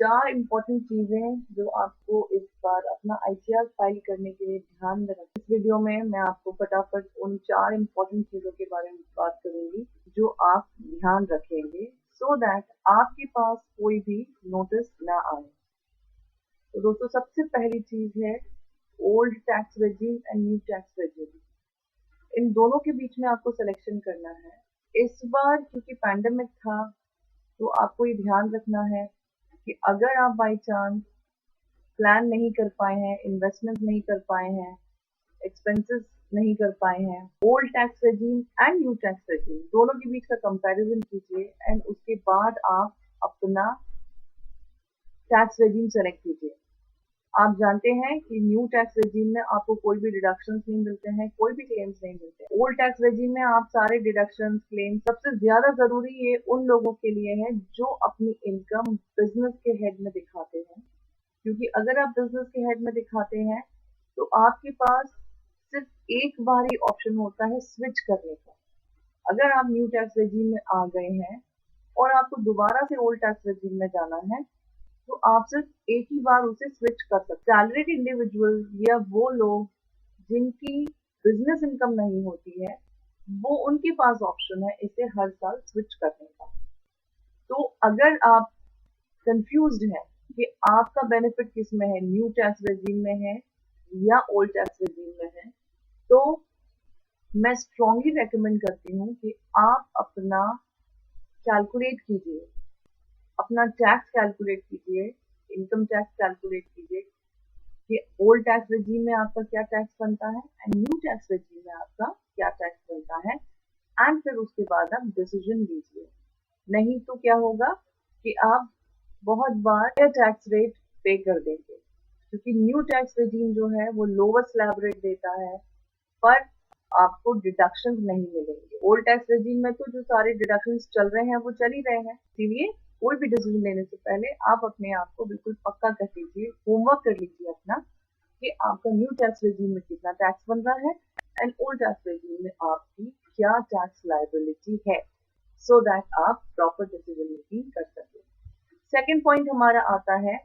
चार इम्पोर्टेंट चीजें जो आपको इस बार अपना आईटीआर फाइल करने के लिए ध्यान में रखें। इस वीडियो में मैं आपको फटाफट उन चार इम्पोर्टेंट चीजों के बारे में बात करूंगी जो आप ध्यान रखेंगे सो दैट आपके पास कोई भी नोटिस ना आए। तो दोस्तों, सबसे पहली चीज है old tax regime and new tax regime. इन दोनों के बीच में आपको सिलेक्शन करना है। इस बार क्योंकि पैंडेमिक था तो आपको ये ध्यान रखना है कि अगर आप बाई चांस प्लान नहीं कर पाए हैं, इन्वेस्टमेंट नहीं कर पाए हैं, एक्सपेंसेस नहीं कर पाए हैं, old tax regime and new tax regime दोनों के बीच का कंपैरिजन कीजिए एंड उसके बाद आप अपना टैक्स रेजिम सेलेक्ट कीजिए। आप जानते हैं कि न्यू टैक्स रेजिम में आपको कोई भी डिडक्शंस नहीं मिलते हैं, कोई भी क्लेम्स नहीं मिलते। ओल्ड टैक्स रेजिम में आप सारे डिडक्शंस क्लेम, सबसे ज्यादा जरूरी ये उन लोगों के लिए है जो अपनी इनकम बिजनेस के हेड में दिखाते हैं, क्योंकि अगर आप बिजनेस के हेड में दिखाते हैं तो आपके पास सिर्फ एक बार ही ऑप्शन होता है स्विच करने का। अगर आप न्यू टैक्स रेजिम में आ गए हैं और आपको दोबारा से ओल्ड टैक्स रेजिम में जाना है तो आप सिर्फ एक ही बार उसे स्विच कर सकते हैं। सैलरीड इंडिविजुअल या वो लोग जिनकी बिजनेस इनकम नहीं होती है, वो उनके पास ऑप्शन है इसे हर साल स्विच करने का। तो अगर आप कंफ्यूज्ड हैं कि आपका बेनिफिट किस में है, न्यू टैक्स रेजिम में है या ओल्ड टैक्स रेजिम में है, तो मैं स्ट्रांगली रेकमेंड करती हूँ कि आप अपना कैलकुलेट कीजिए, अपना टैक्स कैलकुलेट कीजिए, इनकम टैक्स कैलकुलेट कीजिए कि ओल्ड टैक्स रेजिम में आपका क्या टैक्स बनता है एंड न्यू टैक्स रेजिम में आपका क्या टैक्स बनता है, एंड फिर उसके बाद आप डिसीजन लीजिए। नहीं तो क्या होगा कि आप बहुत बार टैक्स रेट पे कर देंगे, क्योंकि न्यू टैक्स रेजिम जो है वो लोअर स्लैब रेट देता है पर आपको डिडक्शंस नहीं मिलेंगे। ओल्ड टैक्स रेजिम में तो जो सारे डिडक्शंस चल रहे हैं वो चल ही रहे हैं, इसीलिए कोई भी डिसीजन लेने से पहले आप अपने आप को बिल्कुल पक्का कर लीजिए, होमवर्क कर लीजिए अपना कि आपका न्यू टैक्स रेजिम में कितना टैक्स बन रहा है एंड ओल्ड टैक्स रेजिम में आपकी क्या टैक्स लायबिलिटी है, सो दैट आप प्रॉपर डिसीजन मेकिंग कर सकें। सेकेंड पॉइंट हमारा आता है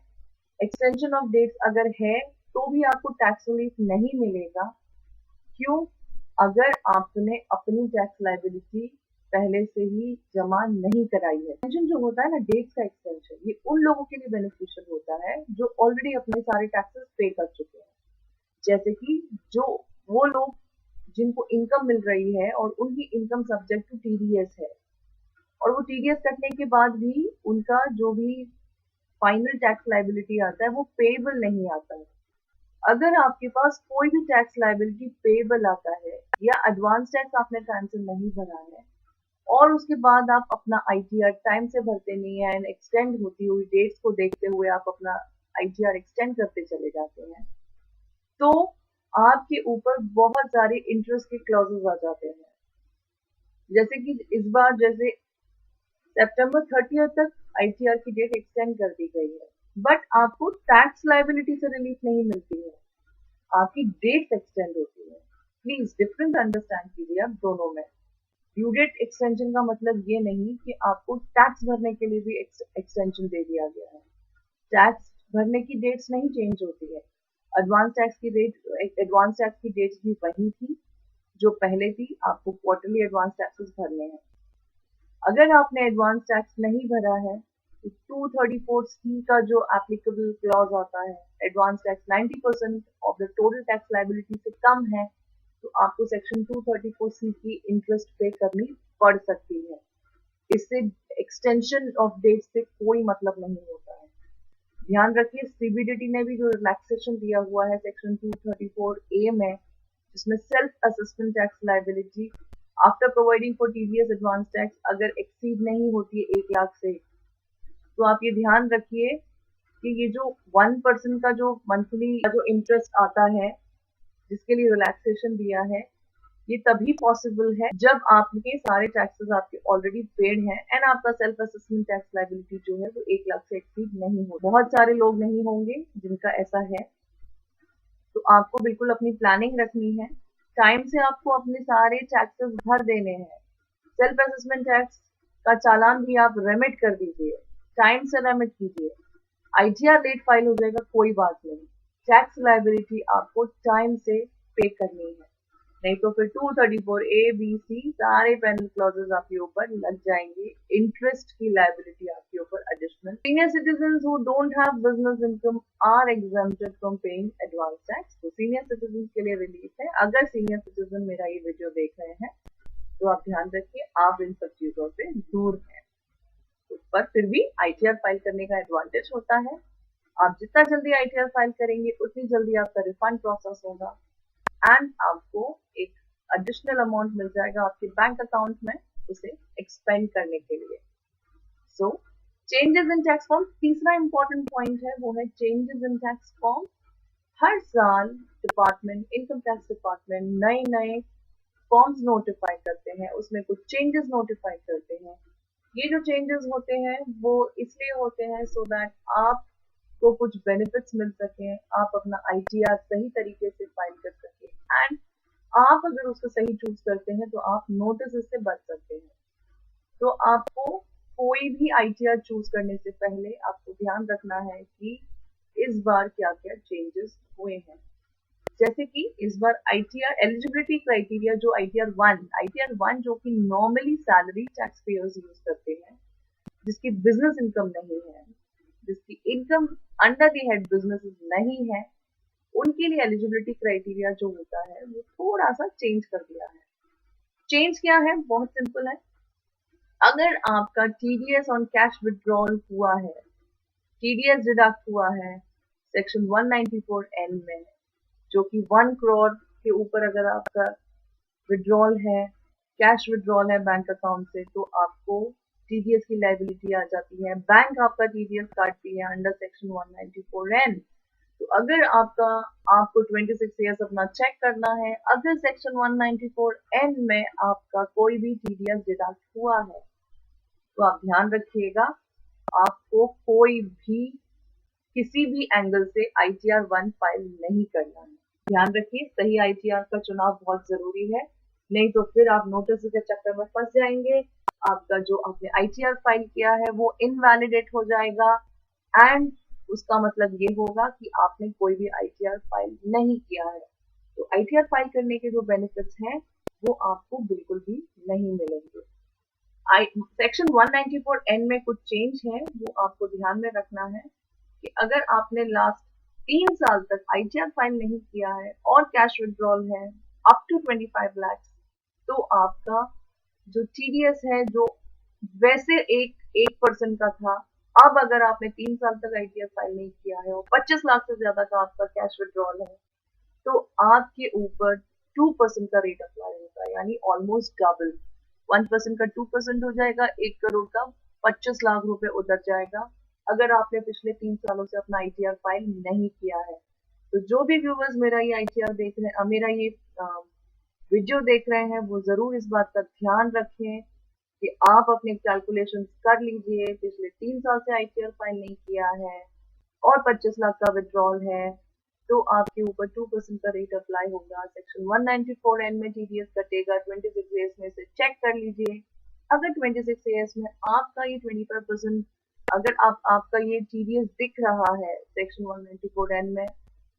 एक्सटेंशन ऑफ डेट्स अगर है तो भी आपको टैक्स रिलीफ नहीं मिलेगा। क्यों? अगर आपने अपनी टैक्स लायबिलिटी पहले से ही जमा नहीं कराई है। एक्सटेंशन जो होता है ना, डेट्स का एक्सटेंशन, ये उन लोगों के लिए बेनिफिशियल होता है जो ऑलरेडी अपने सारे टैक्सेस पे कर चुके हैं। जैसे कि जो वो लोग जिनको इनकम मिल रही है और उनकी इनकम सब्जेक्ट टू टीडीएस है और वो टीडीएस कटने के बाद भी उनका जो भी फाइनल टैक्स लायबिलिटी आता है वो पेएबल नहीं आता है। अगर आपके पास कोई भी टैक्स लायबिलिटी पेएबल आता है या एडवांस टैक्स आपने टाइम से नहीं भरा है और उसके बाद आप अपना आईटीआर टाइम से भरते नहीं है एंड एक्सटेंड होती हुई डेट्स को देखते हुए आप अपना आईटीआर एक्सटेंड करते चले जाते हैं, तो आपके ऊपर बहुत सारे इंटरेस्ट के क्लॉजेस आ जाते हैं। जैसे कि इस बार जैसे सितंबर 30 तक आईटीआर की डेट एक्सटेंड कर दी गई है, बट आपको टैक्स लायबिलिटी से रिलीफ नहीं मिलती है, आपकी डेट एक्सटेंड होती है। प्लीज डिफरेंस अंडरस्टैंड कीजिए आप दोनों में। ड्यू डेट एक्सटेंशन का मतलब ये नहीं कि आपको टैक्स भरने के लिए भी एक्सटेंशन दे दिया गया है। टैक्स भरने की डेट्स नहीं चेंज होती है। एडवांस टैक्स की डेट्स भी वही थी जो पहले थी, आपको क्वार्टरली एडवांस टैक्सेस भरने हैं। अगर आपने एडवांस टैक्स नहीं भरा है तो 234C का जो एप्लीकेबल क्लॉज आता है, advance tax 90% of the total tax liability से कम है तो आपको सेक्शन 234C की इंटरेस्ट पे करनी पड़ सकती है। इससे एक्सटेंशन ऑफ डेट से कोई मतलब नहीं होता है। ध्यान रखिए, सीबीडीटी ने भी जो रिलैक्सेशन दिया हुआ है सेक्शन 234A में, जिसमें self assessment tax liability after providing for TDS advance tax अगर एक्सीड नहीं होती है 1 लाख से, तो आप ये ध्यान रखिए कि ये जो 1% का जो मंथली जो इंटरेस्ट आता है जिसके लिए रिलैक्सेशन दिया है, ये तभी पॉसिबल है जब आपके सारे टैक्सेस आपके ऑलरेडी पेड हैं एंड आपका सेल्फ असेसमेंट टैक्स लायबिलिटी जो है वो 1 लाख से एक्सीड नहीं हो। बहुत सारे लोग नहीं होंगे जिनका ऐसा है, तो आपको बिल्कुल अपनी प्लानिंग रखनी है। टाइम से आपको अपने सारे टैक्सेस भर देने हैं। सेल्फ असेसमेंट टैक्स का चालान भी आप रेमिट कर दीजिए, टाइम से रेमिट कीजिए। आईटीआर लेट फाइल हो जाएगा, कोई बात नहीं, टैक्स लायबिलिटी आपको टाइम से पे करनी है, नहीं तो फिर 234 ए बी सी सारे पेनल क्लॉजेस आपके ऊपर लग जाएंगे, इंटरेस्ट की लायबिलिटी आपके ऊपर additional. Senior citizen who don't have business income are exempted from paying advance tax. तो सीनियर सिटीजन के लिए रिलीफ है। अगर सीनियर सिटीजन मेरा ये वीडियो देख रहे हैं तो आप ध्यान रखिए, आप इन सब चीजों से दूर हैं, पर फिर भी आईटीआर फाइल करने का एडवांटेज होता है। आप जितना जल्दी आईटीआर फाइल करेंगे उतनी जल्दी आपका रिफंड प्रोसेस होगा एंड आपको एक एडिशनल अमाउंट मिल जाएगा आपके बैंक अकाउंट में उसे एक्सपेंड करने के लिए। सो चेंजेस इन टैक्स फॉर्म, तीसरा इंपॉर्टेंट पॉइंट है वो है चेंजेस इन टैक्स फॉर्म। हर साल डिपार्टमेंट, इनकम टैक्स डिपार्टमेंट नए नए फॉर्म्स नोटिफाई करते हैं, उसमें कुछ चेंजेस नोटिफाई करते हैं। ये जो चेंजेस होते हैं वो इसलिए होते हैं सो दैट आपको कुछ बेनिफिट्स मिल सके, आप अपना आईटीआर सही तरीके से फाइल कर सके एंड आप अगर उसको सही चूज करते हैं तो आप नोटिस से बच सकते हैं। तो आपको कोई भी आईटीआर चूज करने से पहले आपको ध्यान रखना है कि इस बार क्या क्या चेंजेस हुए हैं। जैसे कि इस बार आईटीआर एलिजिबिलिटी क्राइटेरिया, जो आईटीआर 1 जो कि normally salary tax payers use करते हैं, जिसकी बिजनेस इनकम नहीं है, जिसकी income under the head business नहीं है, उनके लिए एलिजिबिलिटी क्राइटेरिया जो होता है वो थोड़ा सा चेंज कर दिया है। चेंज क्या है? बहुत सिंपल है। अगर आपका टीडीएस ऑन कैश विड्रॉल हुआ है, टीडीएस डिडक्ट हुआ है सेक्शन 194N में, जो कि 1 करोड़ के ऊपर अगर आपका विड्रॉल है, कैश विड्रॉल है बैंक अकाउंट से, तो आपको टीडीएस की लायबिलिटी आ जाती है, बैंक आपका टीडीएस काटती है अंडर सेक्शन 194N। तो अगर आपको 26 ईयर्स अपना चेक करना है, अगर सेक्शन 194N में आपका कोई भी टीडीएस डिडक्ट हुआ है तो आप ध्यान रखिएगा, आपको कोई भी किसी भी एंगल से आईटीआर 1 फाइल नहीं करना है। ध्यान रखिए, सही आईटीआर का चुनाव बहुत जरूरी है, नहीं तो फिर आप नोटिस के चक्कर में फंस जाएंगे, आपका जो आपने आईटीआर फाइल किया है वो इनवैलिडेट हो जाएगा एंड उसका मतलब ये होगा कि आपने कोई भी आईटीआर फाइल नहीं किया है। तो आईटीआर फाइल करने के जो बेनिफिट्स हैं वो आपको बिल्कुल भी नहीं मिलेंगे। सेक्शन 194N में कुछ चेंज है वो आपको ध्यान में रखना है कि अगर आपने लास्ट 3 साल तक आईटीआर फाइल नहीं किया है और कैश विड्रॉल है अप टू 25 लाख, तो आपका जो टीडीएस है जो वैसे 1% का था, अब अगर आपने 3 साल तक आईटीआर फाइल नहीं किया है और 25 लाख से ज्यादा का आपका कैश विड्रॉल है, तो आपके ऊपर 2% का रेट अप्लाई होगा, यानी ऑलमोस्ट डबल। 1% का 2% हो जाएगा, 1 करोड़ का 25 लाख रुपए उतर जाएगा अगर आपने पिछले 3 सालों से अपना आईटीआर फाइल नहीं किया है। तो जो भी व्यूवर्स मेरा ये आईटीआर देख रहे हैं, मेरा ये वीडियो देख रहे हैं, वो जरूर इस बात का ध्यान रखें कि आप अपने कैलकुलेशन कर लीजिए, पिछले 3 साल से आईटीआर फाइल नहीं किया है और 25 लाख का विड्रॉल है तो आपके ऊपर 2% का रेट अप्लाई होगा। सेक्शन 194N में टीडीएस कटेगा, 26 ईयर्स में से चेक कर लीजिए। अगर 26 ईयर्स में आपका ये 25%, अगर आपका ये टीडीएस दिख रहा है सेक्शन 194N में,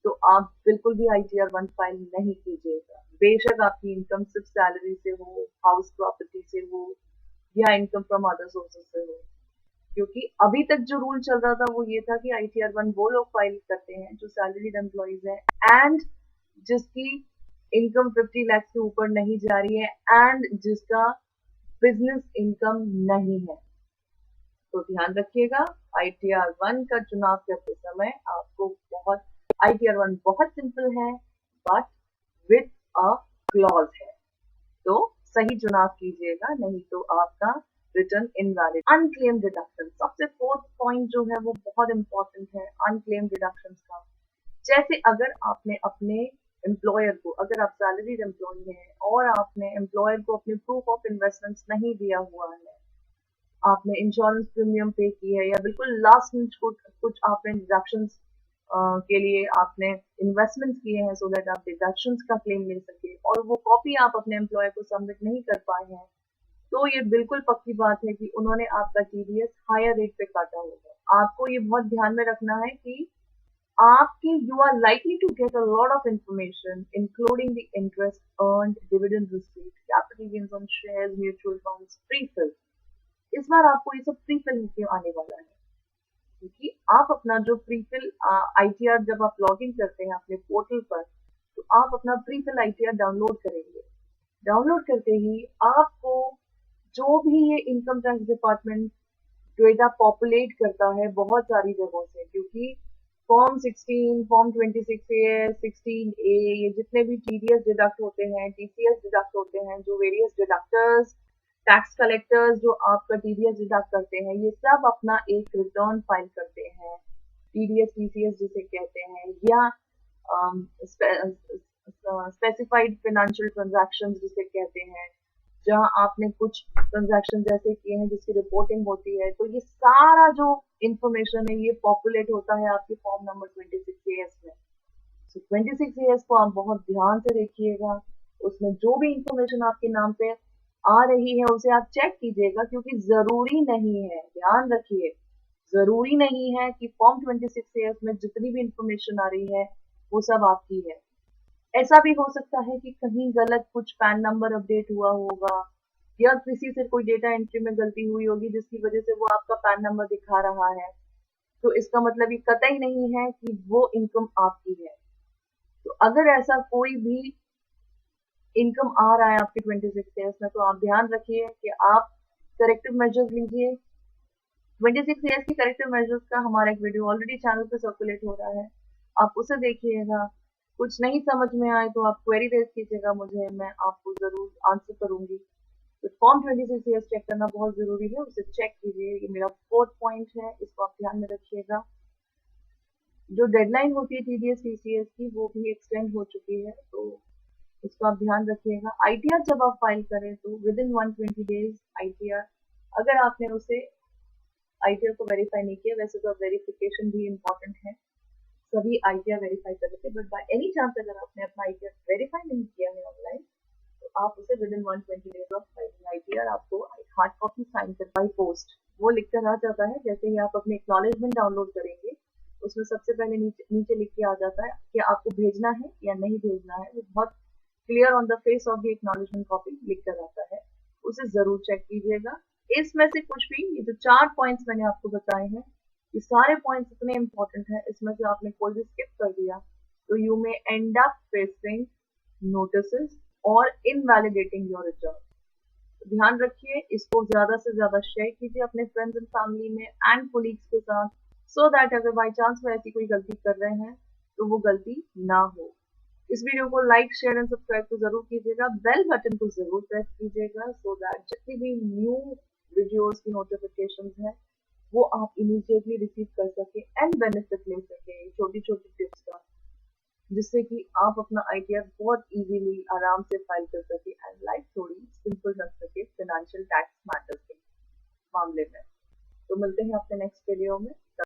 तो आप बिल्कुल भी आईटीआर 1 फाइल नहीं कीजिएगा। बेशक आपकी इनकम सिर्फ सैलरी से हो, हाउस प्रॉपर्टी से हो या इनकम फ्रॉम अदर सोर्सेज से हो, क्योंकि अभी तक जो रूल चल रहा था वो ये था कि आईटीआर 1 वो लोग फाइल करते हैं जो सैलरीड एम्प्लॉइज हैं एंड जिसकी इनकम 50 लाख से ऊपर नहीं जा रही है एंड जिसका बिजनेस इनकम नहीं है। तो ध्यान रखिएगा, आईटीआर 1 का चुनाव करते समय आपको आईटीआर 1 बहुत सिंपल है बट विथ अ क्लॉज है, तो सही चुनाव कीजिएगा, नहीं तो आपका रिटर्न इनवैलिड। अनक्लेम डिडक्शन, सबसे फोर्थ पॉइंट जो है वो बहुत इंपॉर्टेंट है अनक्लेम डिडक्शन का। जैसे अगर आपने अपने एम्प्लॉयर को, अगर आप सैलरीड एम्प्लॉय हैं और आपने एम्प्लॉयर को अपने प्रूफ ऑफ इन्वेस्टमेंट्स नहीं दिया हुआ है, आपने इंश्योरेंस प्रीमियम पे की है या बिल्कुल लास्ट में कुछ आपने डिडक्शंस के लिए आपने इन्वेस्टमेंट्स किए हैं सो दैट आप डिडक्शंस का क्लेम ले सके और वो कॉपी आप अपने एम्प्लॉयर को सबमिट नहीं कर पाए हैं, तो ये बिल्कुल पक्की बात है कि उन्होंने आपका टीडीएस हायर रेट पे काटा होगा। आपको ये बहुत ध्यान में रखना है कि आपकी you are likely to get a lot of information, including the interest earned, dividend received, capital gains on shares, mutual funds, pre-fill. इस बार आपको ये सब प्रीफिल होके आने वाला है, क्योंकि आप अपना जो प्रीफिल आईटीआर जब आप लॉग इन करते हैं अपने पोर्टल पर, तो आप अपना प्रीफिल आईटीआर डाउनलोड करेंगे। डाउनलोड करते ही आपको जो भी ये income tax department data populate करता है बहुत सारी जगहों से, क्योंकि फॉर्म 16, फॉर्म 26A, 16A, ये जितने भी टीडीएस डिडक्ट होते हैं, टीसीएस डिडक्ट होते हैं, जो वेरियस डिडक्टर्स, टैक्स कलेक्टर्स जो आपका टीडीएस डिडक्ट करते हैं, ये सब अपना एक रिटर्न फाइल करते हैं, टीडीएस टीसीएस जिसे कहते हैं, या स्पेसिफाइड फाइनेंशियल ट्रांजैक्शंस जिसे कहते हैं, जहां आपने कुछ ट्रांजैक्शन जैसे किए हैं जिसकी रिपोर्टिंग होती है। तो ये सारा जो इंफॉर्मेशन है ये पॉपुलेट होता है आपके फॉर्म नंबर 26AS में। तो 26AS को आप बहुत ध्यान से देखिएगा, उसमें जो भी इंफॉर्मेशन आपके नाम पे आ रही है उसे आप चेक कीजिएगा, क्योंकि जरूरी नहीं है, ध्यान रखिए, जरूरी नहीं है कि फॉर्म 26AS में जितनी भी इंफॉर्मेशन आ रही है वो सब आपकी है। ऐसा भी हो सकता है कि कहीं गलत कुछ पैन नंबर अपडेट हुआ होगा, या किसी से कोई डेटा एंट्री में गलती हुई होगी जिसकी वजह से वो आपका पैन नंबर दिखा रहा है। तो इसका मतलब ये कतई नहीं है कि वो इनकम आपकी है। तो अगर ऐसा कोई भी इनकम आ रहा है आपके 26AS में, तो आप ध्यान रखिए कि आप करेक्टिव मेजर्स लीजिए। 26AS की करेक्टिव मेजर्स का हमारा एक वीडियो ऑलरेडी चैनल पे सर्कुलेट हो रहा है, आप उसे देखिएगा। कुछ नहीं समझ में आए तो आप क्वेरी रेज कीजिएगा मुझे, मैं आपको जरूर आंसर करूंगी। तो फॉर्म 26AS चेक करना बहुत जरूरी है, उसे चेक कीजिए। ये मेरा 4th पॉइंट है, इसको आप ध्यान में रखिएगा। जो डेडलाइन होती है टीडीएस टीसीएस की वो भी एक्सटेंड हो चुकी है, तो इसको आप ध्यान रखिएगा। आईटीआर जब आप फाइल करें तो विद इन 120 डेज आईटीआर, अगर आपने उसे आईटीआर को वेरीफाई नहीं किया, वैसे तो वेरिफिकेशन भी इम्पोर्टेंट है, सभी आईटीआर वेरीफाई कर लेते हैं, बट बाय एनी चांस अगर आपने अपना आईटीआर वेरीफाई नहीं किया है ऑनलाइन, तो आप उसे with in 120 days of filing ITR आपको हार्ड कॉपी साइन कर बाई पोस्ट वो लिखकर आ जाता है। जैसे ही आप अपने एक्नॉलेजमेंट डाउनलोड करेंगे, उसमें सबसे पहले नीचे लिख के आ जाता है कि आपको भेजना है या नहीं भेजना है, वो बहुत clear on the face of the acknowledgement copy लिख कर आता है, उसे जरूर चेक कीजिएगा। इसमें से कुछ भी, ये जो 4 पॉइंट्स मैंने आपको बताए हैं, ये सारे पॉइंट्स इतने इंपॉर्टेंट हैं, इसमें से आपने कोई भी स्किप कर दिया तो you may and up facing notices और इनवैलिडेटिंग योर रिटर्न। ध्यान रखिए, इसको ज्यादा से ज्यादा शेयर कीजिए अपने फ्रेंड्स एंड फैमिली में एंड कोलीग्स के साथ, सो दैट अगर बाई चांस वो ऐसी कोई गलती कर रहे हैं तो वो गलती ना हो। इस वीडियो को लाइक, शेयर एंड सब्सक्राइब तो जरूर कीजिएगा, बेल बटन को जरूर प्रेस कीजिएगा, सो दैट जितनी भी न्यू वीडियोस की नोटिफिकेशंस है वो आप इमीडिएटली रिसीव कर सके एंड बेनिफिट ले सके छोटी छोटी टिप्स का, जिससे कि आप अपना आईटीआर बहुत इजीली आराम से फाइल कर सके एंड लाइफ थोड़ी सिंपल रख सके फाइनेंशियल टैक्स मैटर्स के मामले में। तो मिलते हैं अपने नेक्स्ट वीडियो में।